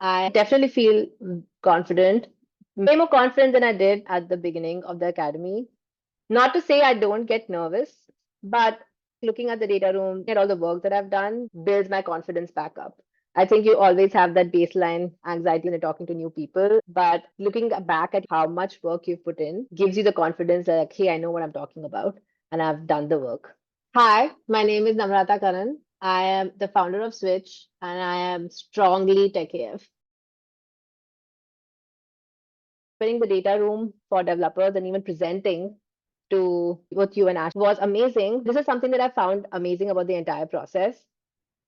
I definitely feel confident, way more confident than I did at the beginning of the academy. Not to say I don't get nervous, but looking at the data room, at all the work that I've done, builds my confidence back up. I think you always have that baseline anxiety when you're talking to new people, but looking back at how much work you've put in gives you the confidence that, like, hey, I know what I'm talking about and I've done the work. Hi, my name is Namrata Kannan. I am the founder of Switch and I am strongly tech AF. Opening the data room for developers and even presenting to both you and Ash was amazing. This is something that I found amazing about the entire process.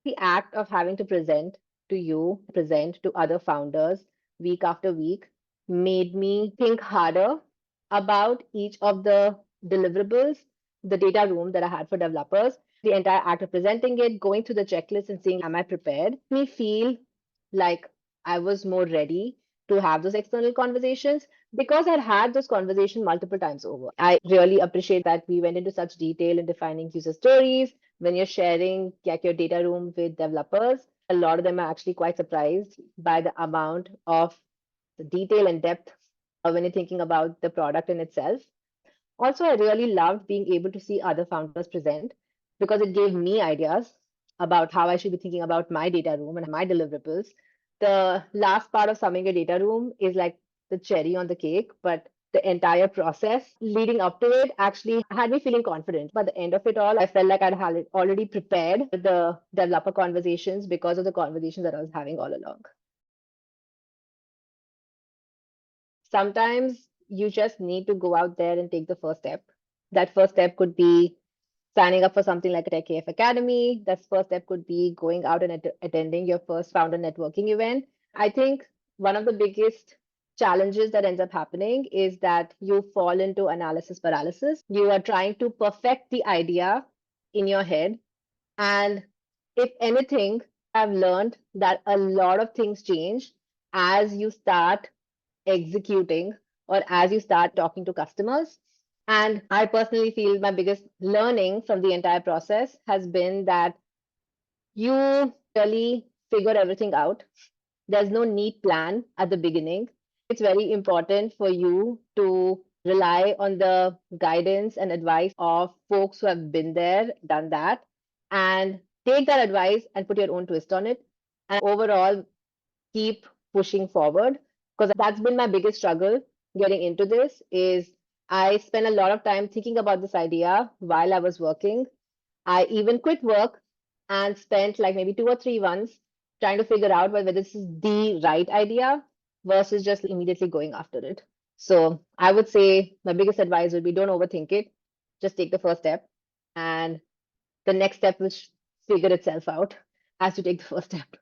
The act of having to present to you, present to other founders week after week made me think harder about each of the deliverables, the data room that I had for developers. The entire act of presenting it, going through the checklist and seeing, am I prepared? Me feel like I was more ready to have those external conversations because I'd had those conversations multiple times over. I really appreciate that we went into such detail in defining user stories. When you're sharing like your data room with developers, a lot of them are actually quite surprised by the amount of the detail and depth when you're thinking about the product in itself. Also, I really loved being able to see other founders present because it gave me ideas about how I should be thinking about my data room and my deliverables. The last part of summing a data room is like the cherry on the cake, but the entire process leading up to it actually had me feeling confident. By the end of it all, I felt like I'd had already prepared the developer conversations because of the conversations that I was having all along. Sometimes you just need to go out there and take the first step. That first step could be signing up for something like a Tech AF Academy. That first step could be going out and attending your first founder networking event. I think one of the biggest challenges that ends up happening is that you fall into analysis paralysis. You are trying to perfect the idea in your head. And if anything, I've learned that a lot of things change as you start executing or as you start talking to customers. And I personally feel my biggest learning from the entire process has been that you really figure everything out. There's no neat plan at the beginning. It's very important for you to rely on the guidance and advice of folks who have been there, done that, and take that advice and put your own twist on it. And overall, keep pushing forward because that's been my biggest struggle getting into this is I spent a lot of time thinking about this idea while I was working. I even quit work and spent like maybe 2 or 3 months trying to figure out whether this is the right idea versus just immediately going after it. So I would say my biggest advice would be don't overthink it. Just take the first step and the next step will figure itself out as you take the first step.